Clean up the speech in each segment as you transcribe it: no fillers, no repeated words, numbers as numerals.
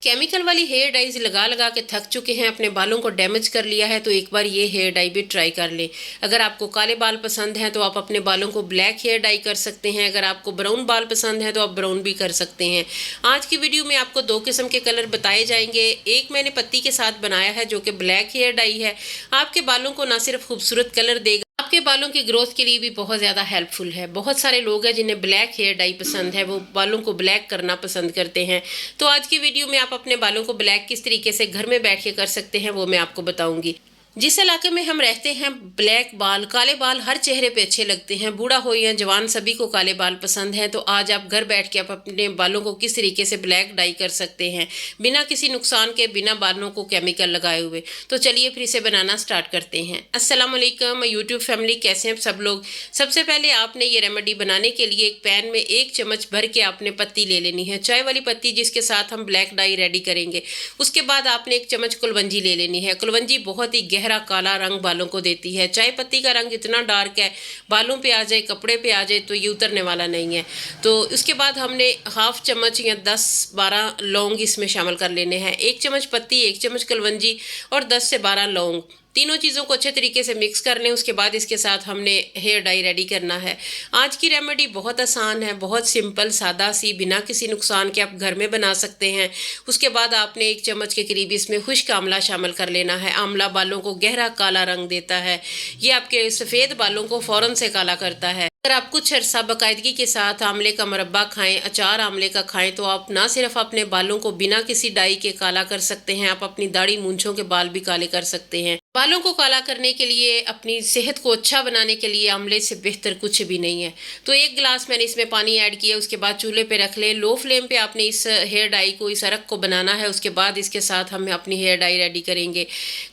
Chemical वाली hair dies लगा लगा के थक चुके हैं, अपने बालों को डैमेज कर लिया है, तो एक बार ये हेयर डाई भी ट्राई कर लें। अगर आपको काले बाल पसंद हैं तो आप अपने बालों को ब्लैक हेयर डाई कर सकते हैं। अगर आपको ब्राउन बाल पसंद है तो आप ब्राउन भी कर सकते हैं। आज की वीडियो में आपको दो किस्म के कलर बताए जाएंगे। एक मैंने पत्ती के साथ बनाया है जो कि ब्लैक हेयर डाई है। आपके बालों को ना सिर्फ खूबसूरत कलर देगा, आपके बालों की ग्रोथ के लिए भी बहुत ज़्यादा हेल्पफुल है। बहुत सारे लोग हैं जिन्हें ब्लैक हेयर डाई पसंद है, वो बालों को ब्लैक करना पसंद करते हैं। तो आज की वीडियो में आप अपने बालों को ब्लैक किस तरीके से घर में बैठ के कर सकते हैं वो मैं आपको बताऊंगी। जिस इलाके में हम रहते हैं, ब्लैक बाल, काले बाल हर चेहरे पे अच्छे लगते हैं। बूढ़ा हो या जवान, सभी को काले बाल पसंद हैं। तो आज आप घर बैठ के आप अपने बालों को किस तरीके से ब्लैक डाई कर सकते हैं बिना किसी नुकसान के, बिना बालों को केमिकल लगाए हुए। तो चलिए फिर इसे बनाना स्टार्ट करते हैं। अस्सलाम वालेकुम यूट्यूब फैमिली, कैसे हैं सब लोग। सबसे पहले आपने ये रेमेडी बनाने के लिए एक पैन में 1 चम्मच भर के आपने पत्ती ले लेनी है, चाय वाली पत्ती जिसके साथ हम ब्लैक डाई रेडी करेंगे। उसके बाद आपने 1 चम्मच कुलवंजी ले लेनी है। कुलवंजी बहुत ही गहरा काला रंग बालों को देती है। चाय पत्ती का रंग इतना डार्क है, बालों पे आ जाए, कपड़े पे आ जाए तो ये उतरने वाला नहीं है। तो उसके बाद हमने 1/2 चम्मच या 10-12 लौंग इसमें शामिल कर लेने हैं। 1 चम्मच पत्ती, 1 चम्मच कुलवंजी और 10 से 12 लौंग, तीनों चीज़ों को अच्छे तरीके से मिक्स कर लें। उसके बाद इसके साथ हमने हेयर डाई रेडी करना है। आज की रेमेडी बहुत आसान है, बहुत सिंपल सादा सी, बिना किसी नुकसान के आप घर में बना सकते हैं। उसके बाद आपने 1 चम्मच के करीब इसमें खुश्क आंवला शामिल कर लेना है। आंवला बालों को गहरा काला रंग देता है, ये आपके सफ़ेद बालों को फ़ौरन से काला करता है। अगर आप कुछ अर्सा बाकायदगी के साथ आंवले का मुरब्बा खाएं, अचार आंवले का खाएं, तो आप ना सिर्फ अपने बालों को बिना किसी डाई के काला कर सकते हैं, आप अपनी दाढ़ी मूंछों के बाल भी काले कर सकते हैं। बालों को काला करने के लिए, अपनी सेहत को अच्छा बनाने के लिए आंवले से बेहतर कुछ भी नहीं है। तो 1 गिलास मैंने इसमें पानी ऐड किया। उसके बाद चूल्हे पे रख लें। लो फ्लेम पे आपने इस हेयर डाई को, इस अरक को बनाना है। उसके बाद इसके साथ हम अपनी हेयर डाई रेडी करेंगे।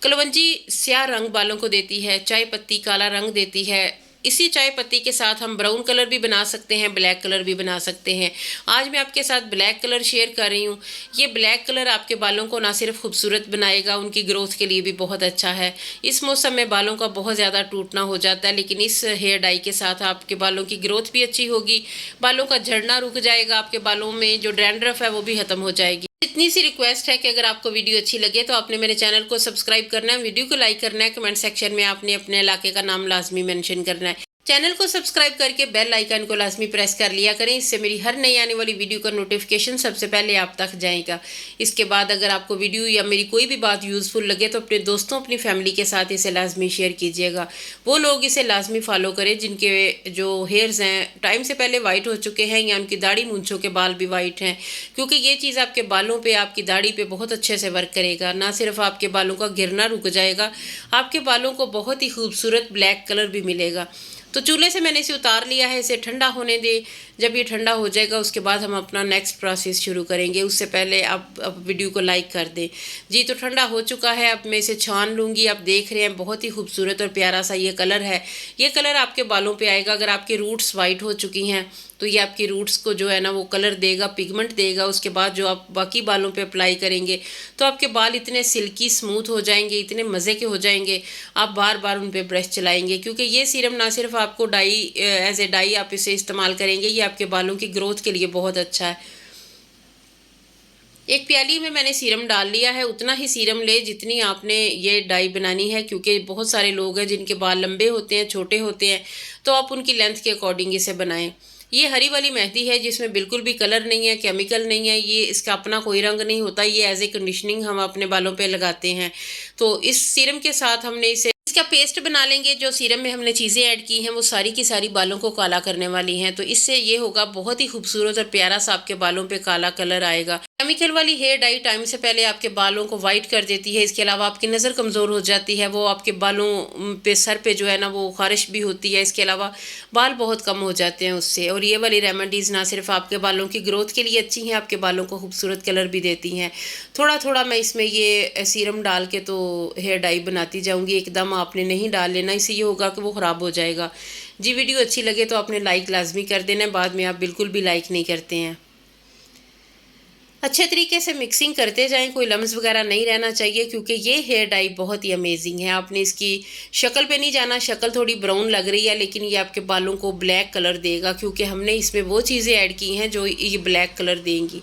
कलवंजी स्याह रंग बालों को देती है, चाय पत्ती काला रंग देती है। इसी चाय पत्ती के साथ हम ब्राउन कलर भी बना सकते हैं, ब्लैक कलर भी बना सकते हैं। आज मैं आपके साथ ब्लैक कलर शेयर कर रही हूँ। ये ब्लैक कलर आपके बालों को ना सिर्फ खूबसूरत बनाएगा, उनकी ग्रोथ के लिए भी बहुत अच्छा है। इस मौसम में बालों का बहुत ज़्यादा टूटना हो जाता है, लेकिन इस हेयर डाई के साथ आपके बालों की ग्रोथ भी अच्छी होगी, बालों का झड़ना रुक जाएगा, आपके बालों में जो डैंड्रफ है वो भी ख़त्म हो जाएगी। इतनी सी रिक्वेस्ट है कि अगर आपको वीडियो अच्छी लगे तो आपने मेरे चैनल को सब्सक्राइब करना है, वीडियो को लाइक करना है, कमेंट सेक्शन में आपने अपने इलाके का नाम लाजमी मेंशन करना है। चैनल को सब्सक्राइब करके बेल आइकन को लाजमी प्रेस कर लिया करें, इससे मेरी हर नई आने वाली वीडियो का नोटिफिकेशन सबसे पहले आप तक जाएगा। इसके बाद अगर आपको वीडियो या मेरी कोई भी बात यूज़फुल लगे तो अपने दोस्तों, अपनी फैमिली के साथ इसे लाजमी शेयर कीजिएगा। वो लोग इसे लाजमी फॉलो करें जिनके जो हेयर्स हैं टाइम से पहले वाइट हो चुके हैं, या उनकी दाढ़ी मूंछों के बाल भी वाइट हैं, क्योंकि ये चीज़ आपके बालों पे, आपकी दाढ़ी पे बहुत अच्छे से वर्क करेगा। ना सिर्फ आपके बालों का गिरना रुक जाएगा, आपके बालों को बहुत ही खूबसूरत ब्लैक कलर भी मिलेगा। तो चूल्हे से मैंने इसे उतार लिया है, इसे ठंडा होने दे। जब ये ठंडा हो जाएगा उसके बाद हम अपना नेक्स्ट प्रोसेस शुरू करेंगे। उससे पहले आप वीडियो को लाइक कर दें जी। तो ठंडा हो चुका है, अब मैं इसे छान लूँगी। आप देख रहे हैं बहुत ही खूबसूरत और प्यारा सा ये कलर है। ये कलर आपके बालों पे आएगा। अगर आपकी रूट्स वाइट हो चुकी हैं तो ये आपकी रूट्स को जो है ना वो कलर देगा, पिगमेंट देगा। उसके बाद जो आप बाकी बालों पे अप्लाई करेंगे तो आपके बाल इतने सिल्की स्मूथ हो जाएंगे, इतने मज़े के हो जाएंगे, आप बार बार उन पे ब्रश चलाएंगे। क्योंकि ये सीरम ना सिर्फ आपको डाई एज ए डाई आप इसे इस्तेमाल करेंगे, ये आपके बालों की ग्रोथ के लिए बहुत अच्छा है। एक प्याली में मैंने सीरम डाल लिया है। उतना ही सीरम ले जितनी आपने ये डाई बनानी है, क्योंकि बहुत सारे लोग हैं जिनके बाल लंबे होते हैं, छोटे होते हैं, तो आप उनकी लेंथ के अकॉर्डिंग इसे बनाएं। ये हरी वाली मेहंदी है जिसमें बिल्कुल भी कलर नहीं है, केमिकल नहीं है, ये इसका अपना कोई रंग नहीं होता। ये एज ए कंडीशनिंग हम अपने बालों पे लगाते हैं। तो इस सीरम के साथ हमने इसे इसका पेस्ट बना लेंगे। जो सीरम में हमने चीज़ें ऐड की हैं वो सारी की सारी बालों को काला करने वाली हैं। तो इससे ये होगा बहुत ही खूबसूरत और प्यारा सा आपके बालों पे काला कलर आएगा। केमिकल वाली हेयर डाई टाइम से पहले आपके बालों को वाइट कर देती है। इसके अलावा आपकी नज़र कमज़ोर हो जाती है, वो आपके बालों पे, सर पे जो है ना वो खारिश भी होती है। इसके अलावा बाल बहुत कम हो जाते हैं उससे। और ये वाली रेमेडीज़ ना सिर्फ आपके बालों की ग्रोथ के लिए अच्छी हैं, आपके बालों को खूबसूरत कलर भी देती हैं। थोड़ा थोड़ा मैं इसमें ये सीरम डाल के तो हेयर डाई बनाती जाऊँगी। एकदम आपने नहीं डाल लेना, इससे ये होगा कि वो ख़राब हो जाएगा जी। वीडियो अच्छी लगे तो आपने लाइक लाजमी कर देना, बाद में आप बिल्कुल भी लाइक नहीं करते हैं। अच्छे तरीके से मिक्सिंग करते जाएं, कोई लम्स वगैरह नहीं रहना चाहिए, क्योंकि ये हेयर डाई बहुत ही अमेजिंग है। आपने इसकी शक्ल पे नहीं जाना, शक्ल थोड़ी ब्राउन लग रही है लेकिन ये आपके बालों को ब्लैक कलर देगा, क्योंकि हमने इसमें वो चीज़ें ऐड की हैं जो ये ब्लैक कलर देंगी।